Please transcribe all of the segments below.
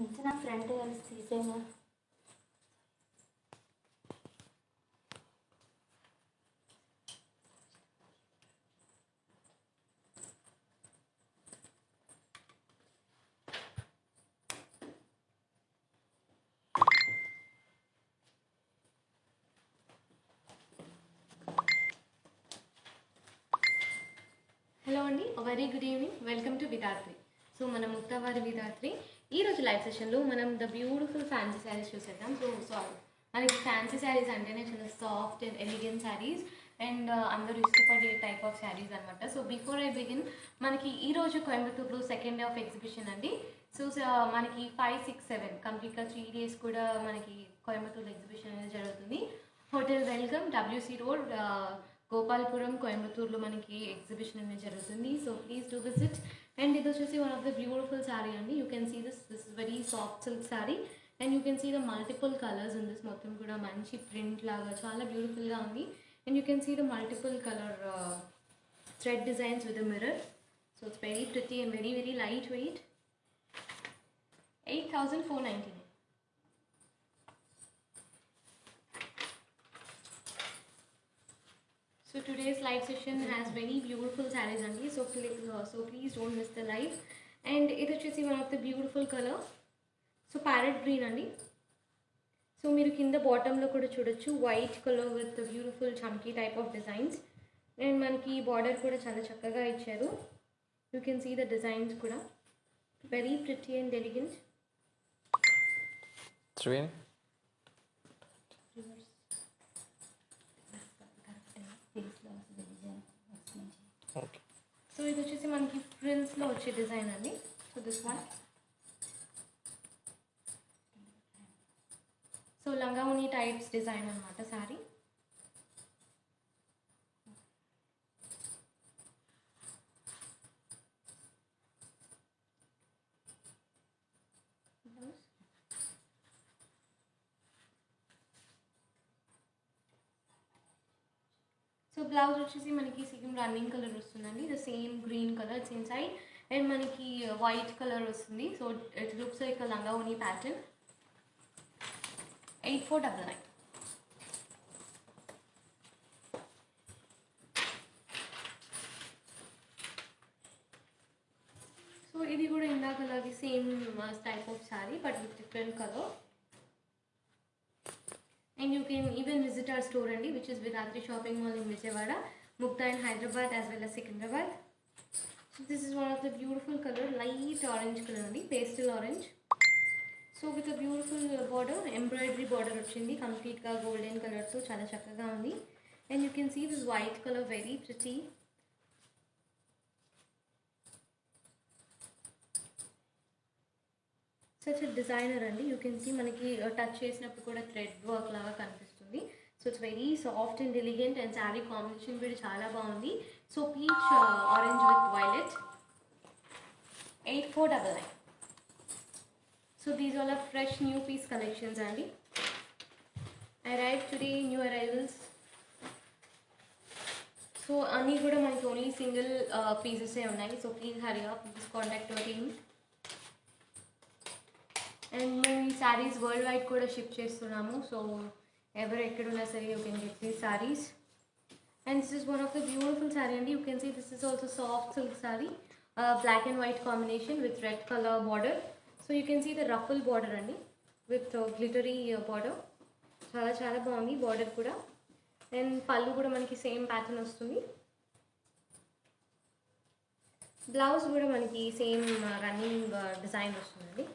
నా ఫ్రెండ్ కలిసి తీసేనా. హలో అండి, very good evening. Welcome to Vidhatri. So మన ముక్తావారి విధాత్రి ఈరోజు లైవ్ సెషన్లో మనం ద బ్యూటిఫుల్ ఫ్యాన్సీ శారీస్ చూసేద్దాం. మనకి ఫ్యాన్సీ శారీస్ అంటేనే చాలా soft and elegant saris and అందరూ ఇష్టపడే టైప్ ఆఫ్ శారీస్ అనమాట. సో బిఫోర్ ఐ బిగిన్, మనకి ఈరోజు కోయంబత్తూరులో సెకండ్ డే ఆఫ్ ఎగ్జిబిషన్ అండి. సో మనకి 5, 6, 7 కంప్లీట్గా 3 days కూడా మనకి కోయంబత్తూరు ఎగ్జిబిషన్ అనేది జరుగుతుంది. Hotel welcome, WC road, Gopalpuram, కోయంబత్తూరులో మనకి ఎగ్జిబిషన్ అనేది జరుగుతుంది. So please do visit. And ఇది వచ్చేసి one of the beautiful sari అండి. You can see this is very soft silk sari and you can see the multiple colours in this. మొత్తం కూడా మంచి ప్రింట్ లాగా చాలా బ్యూటిఫుల్గా ఉంది. And you can see the multiple colour thread designs with the mirror. So it's very pretty and very very light wait. 8,499. So today's live session has very beautiful sarees only. So please don't miss the live. And it is one of the beautiful color. So parrot green andi. So మీరు కింద బాటంలో కూడా చూడొచ్చు white colour with beautiful చమ్కీ type of designs. And మనకి border కూడా చాలా చక్కగా ఇచ్చారు. You can see the designs కూడా very pretty and elegant. So ఇది వచ్చేసి మనకి ఫ్రిల్స్లో వచ్చే డిజైన్ అండి. So this one. సో లంగావుని టైప్స్ డిజైన్ అనమాట శారీ. సో బ్లౌజ్ వచ్చేసి మనకి సేమ్ రన్నింగ్ కలర్ వస్తుందండి. The same green colour it's inside and మనకి వైట్ కలర్ వస్తుంది. So it looks like లంగావోని pattern. 8499. So ఇది కూడా ఇందాకలాగే same type of sari but with different colour. And you can even visit our store andi, which is Vidatri Shopping Mall in Vijayawada, Mukta in Hyderabad as well as Secunderabad. So this is one of the beautiful color, light orange color andi, pastel orange. So with a beautiful border, embroidery border ochindi, complete ga golden color tho chala chakkaga undi. And you can see this white color, very pretty. Such a designer అండి. You can see మనకి touch చేసినప్పుడు కూడా thread work లాగా కనిపిస్తుంది. So it's very soft and elegant and sari combination కూడా చాలా బాగుంది. So peach orange with violet. 8499. So these all are fresh new piece collections అండి. Arrive today new arrivals. So అన్నీ కూడా మనకి ఓన్లీ సింగిల్ పీసెసే ఉన్నాయి. So please hurry up, please contact our team. And మేము ఈ శారీస్ వరల్డ్ వైడ్ కూడా ship చేస్తున్నాము. సో ఎవరు ఎక్కడున్నా సరే you can get these saris. And this is one of the beautiful sari అండి. You can see this is also soft silk sari, black and white combination with red colour border. So you can see the ruffle border అండి with glittery border. చాలా చాలా బాగుంది border కూడా. And పళ్ళు కూడా మనకి same pattern వస్తుంది. బ్లౌజ్ కూడా మనకి సేమ్ రన్నింగ్ డిజైన్ వస్తుందండి.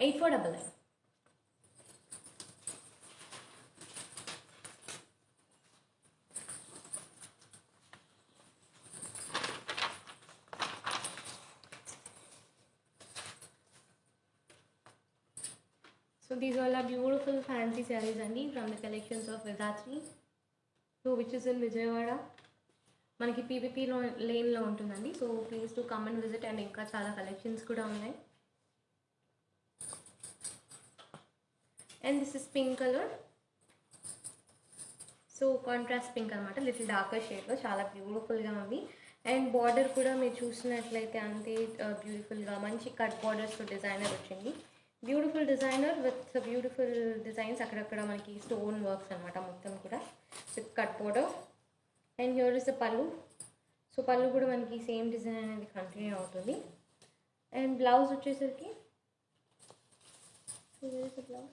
8499. So these all are beautiful fancy sarees andi from the collections of Vidatri, so which is in Vijayawada. మనకి PPP లేన్లో ఉంటుందండి. So please to come and visit. And ఇంకా చాలా collections కూడా ఉన్నాయి. And this is pink colour. So contrast pink అనమాట, little darker షేడ్లో చాలా బ్యూటిఫుల్గా ఉంది. అండ్ బార్డర్ కూడా మీరు చూసినట్లయితే అంతే బ్యూటిఫుల్గా మంచి కట్ బార్డర్స్తో డిజైనర్ వచ్చింది. Beautiful designer with beautiful designs, అక్కడక్కడ మనకి స్టోన్ వర్క్స్ అనమాట మొత్తం కూడా with cut border. And here is the పళ్ళు. సో పళ్ళు కూడా మనకి సేమ్ డిజైన్ అనేది కంటిన్యూ అవుతుంది. అండ్ బ్లౌజ్ వచ్చేసరికి blouse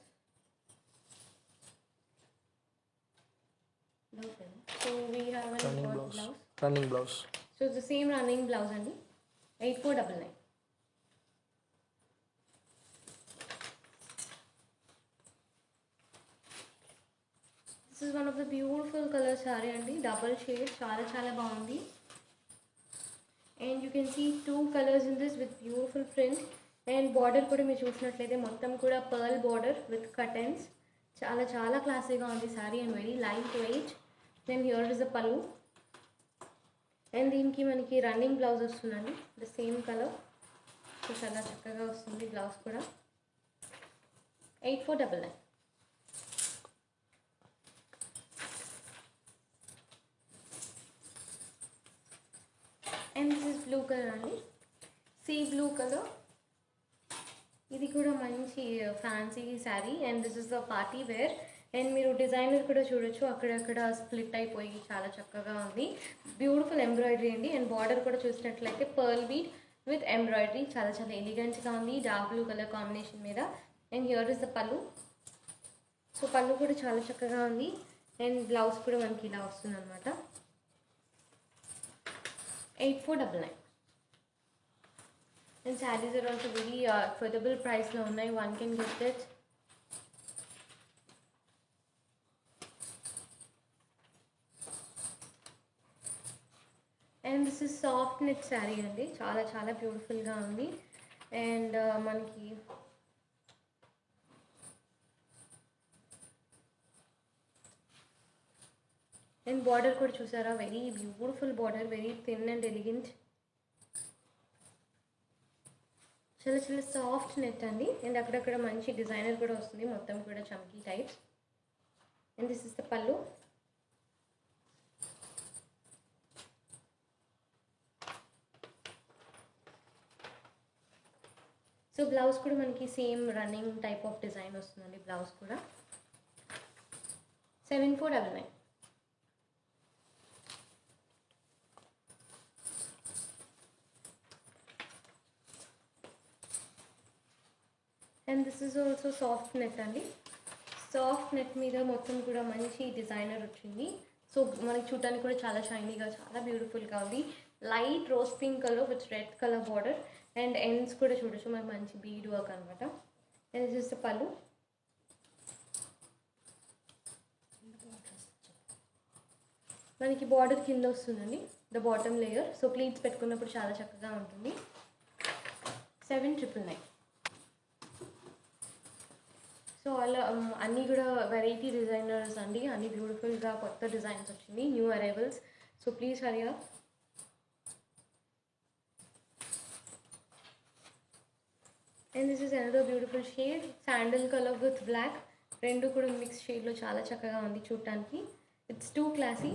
so we have blouse, running blouse. So the same running blouse అండి, 8499. This is one of the beautiful colour sorry అండి, double shade, చాలా చాలా బాగుంది. And you can see 2 colours in this with beautiful print. And border కూడా మీరు చూసినట్లయితే మొత్తం కూడా పర్ల్ బార్డర్ విత్ కటన్స్, చాలా చాలా క్లాసీగా ఉంది sari and very light weight. Then here is the pallu. And దీనికి మనకి రన్నింగ్ బ్లౌజ్ వస్తుందండి, ద సేమ్ కలర్. సో చాలా చక్కగా వస్తుంది బ్లౌజ్ కూడా, 8499. And this is blue colour అండి, సీ బ్లూ కలర్. ఇది కూడా మంచి fancy sari and this is the party wear. And మీరు డిజైనర్ కూడా చూడొచ్చు, అక్కడక్కడ స్ప్లిట్ అయిపోయి చాలా చక్కగా ఉంది. బ్యూటిఫుల్ ఎంబ్రాయిడరీ అండి. అండ్ బార్డర్ కూడా చూసినట్లయితే పర్ల్ బీడ్ విత్ ఎంబ్రాయిడరీ, చాలా చాలా ఎలిగెంట్గా ఉంది డార్క్ బ్లూ కలర్ కాంబినేషన్ మీద. అండ్ హియర్ ఇస్ ద పళ్ళు. సో పళ్ళు కూడా చాలా చక్కగా ఉంది. అండ్ బ్లౌజ్ కూడా మనకి ఇలా వస్తుంది అనమాట, 8499. And saris are also very affordable ప్రైస్లో ఉన్నాయి, one can get it. And this is soft net sari అండి, చాలా చాలా బ్యూటిఫుల్గా ఉంది. అండ్ మనకి అండ్ బార్డర్ కూడా చూసారా, very beautiful border, very thin and elegant, చాలా చాలా సాఫ్ట్ నెట్ అండి. అండ్ అక్కడక్కడ మంచి డిజైనర్ కూడా వస్తుంది, మొత్తం కూడా చమ్కీ types. And this is the పళ్ళు. సో బ్లౌజ్ కూడా మనకి same running type of design వస్తుందండి బ్లౌజ్ కూడా, 7499. And this is also soft net అండి, సాఫ్ట్ నెట్ మీద మొత్తం కూడా మంచి డిజైనర్ వచ్చింది. సో మనకి చూడటానికి కూడా చాలా షైనీగా, చాలా బ్యూటిఫుల్గా ఉంది. Light rose pink colour with red colour border. And ends కూడా చూడొచ్చు మనకి మంచి బీడ్ వర్క్ అనమాట. అండ్ దిస్ ఇస్ ద పళ్ళు. మనకి బార్డర్ కింద వస్తుందండి, the bottom layer. So pleats పెట్టుకున్నప్పుడు చాలా చక్కగా ఉంటుంది, 7999. సో అలా అన్నీ కూడా వెరైటీ డిజైనర్స్ అండి, అన్ని బ్యూటిఫుల్గా కొత్త డిజైన్స్ వచ్చింది, new arrivals. So please hurry up. And this is another beautiful shade, sandal colour with black, రెండు కూడా మిక్స్ షేడ్లో చాలా చక్కగా ఉంది చూడటానికి. It's too classy.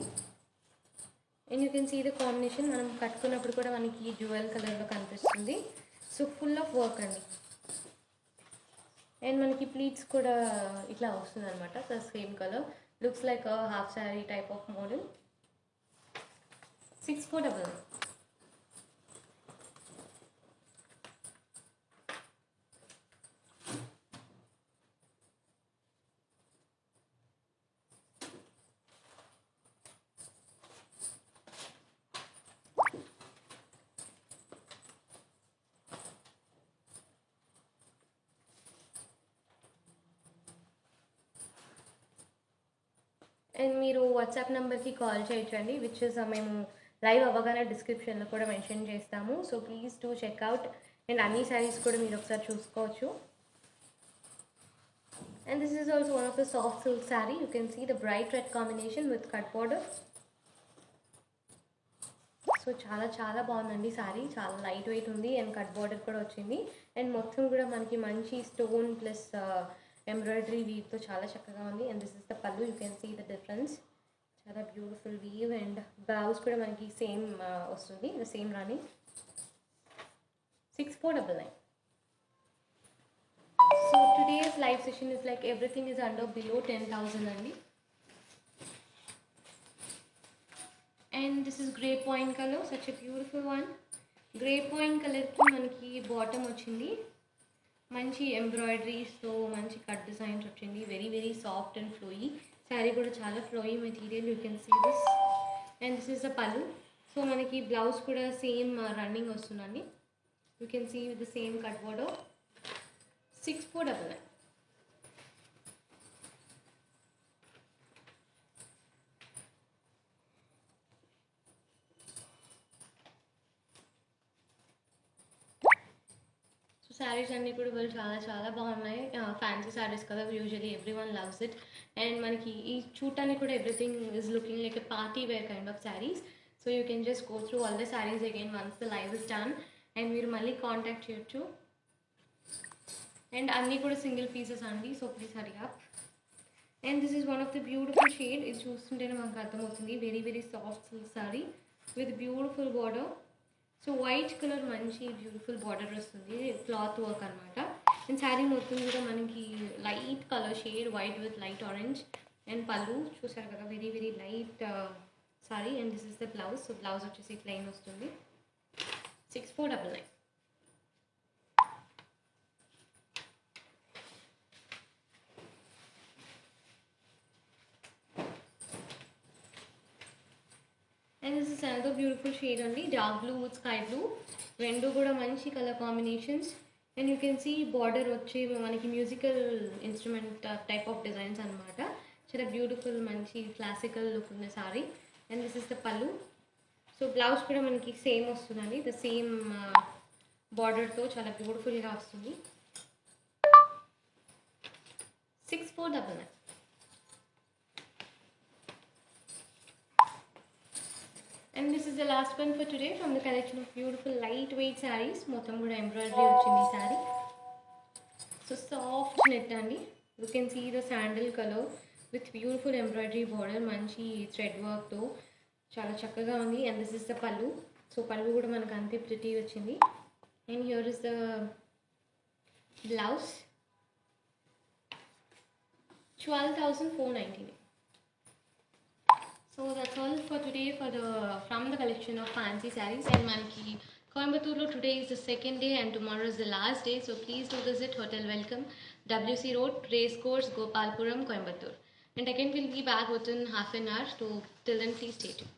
And you can see the combination, మనం కట్టుకున్నప్పుడు కూడా మనకి జ్యువెల్ కలర్లో కనిపిస్తుంది. సో ఫుల్ ఆఫ్ వర్క్ అండి. అండ్ మనకి ప్లీట్స్ కూడా ఇట్లా వస్తుంది అనమాట, so same colour, looks like half sari type of model, 6499. And మీరు వాట్సాప్ నెంబర్కి కాల్ చేయొచ్చండి, విచ్ ఇస్ మేము లైవ్ అవ్వగానే డిస్క్రిప్షన్లో కూడా మెన్షన్ చేస్తాము. So please to checkout. And అన్ని శారీస్ కూడా మీరు ఒకసారి చూసుకోవచ్చు. And this is also one of the soft silk sari. You can see the bright red combination with cut border. So చాలా చాలా బాగుందండి శారీ, చాలా లైట్ వెయిట్ ఉంది అండ్ కట్ బార్డర్ కూడా వచ్చింది. అండ్ మొత్తం కూడా మనకి మంచి స్టోన్ ప్లస్ ఎంబ్రాయిడరీ వీవ్తో చాలా చక్కగా ఉంది. And this is the pallu, you can see the difference, చాలా బ్యూటిఫుల్ వీవ్ అండ్ బ్లౌజ్ కూడా మనకి సేమ్ వస్తుంది, the same running. 6499. So today's live session is like everything is under below 10,000 only. And this is grey point color, such a beautiful one. Grey point color ki manaki bottom ochindi, manchi embroideries తో manchi cut designs ochindi, very very soft and flowy. Saree kuda chala flowy material, you can see this. And this is the pallu. So manaki blouse kuda same running ostundandi, you can see with the same cut border. 6499. Saris అన్నీ కూడా వాళ్ళు చాలా చాలా బాగున్నాయి. Fancy saris కదా, usually everyone loves it. And మనకి ఈ చూడటానికి కూడా everything is looking like a party wear kind of saris. So you can just go through all the saris again once the live is done. And మీరు మళ్ళీ contact చేయొచ్చు. And అన్నీ కూడా single pieces అండి, so please hurry up. And this is one of the beautiful shade. ఇది చూస్తుంటేనే మనకు అర్థమవుతుంది, very very soft silk sari with beautiful border. So white colour మంచి బ్యూటిఫుల్ బార్డర్ వస్తుంది, క్లాత్ వర్క్ అనమాట. అండ్ శారీ మొత్తం కూడా మనకి light colour shade, white with light orange. And పళ్ళు చూసారు కదా, very very light sari. And this is the blouse. So blouse వచ్చేసి ప్లెయిన్ వస్తుంది. 6499. And this is another beautiful shade అండి, dark blue with sky blue. రెండు కూడా మంచి colour combinations. And you can see border వచ్చి మనకి musical instrument type of designs అనమాట. చాలా బ్యూటిఫుల్ మంచి క్లాసికల్ లుక్ ఉన్న sari. And this is the పళ్ళు. సో బ్లౌజ్ కూడా మనకి సేమ్ వస్తుందండి, ద సేమ్ బార్డర్తో చాలా బ్యూటిఫుల్గా వస్తుంది. 6499. And this is the last one for today from the collection of beautiful lightweight sarees. మొత్తం కూడా ఎంబ్రాయిడరీ వచ్చింది ఈ సారీ. సో సాఫ్ట్ నెట్ అండి, you can see the sandal colour with beautiful embroidery border, మంచి థ్రెడ్ వర్క్తో చాలా చక్కగా ఉంది. అండ్ దిస్ ఇస్ ద పళ్ళు. సో పళ్ళు కూడా మనకు అంతే ప్రిటీ వచ్చింది. And here is the blouse. 12,499. So that's all for today from the collection of fancy sarees. And manki Coimbatore today is the second day and tomorrow is the last day. So please do visit Hotel Welcome, WC Road, Race Course, Gopalpuram, Coimbatore. And again we'll be back within half an hour. So till then please stay tuned.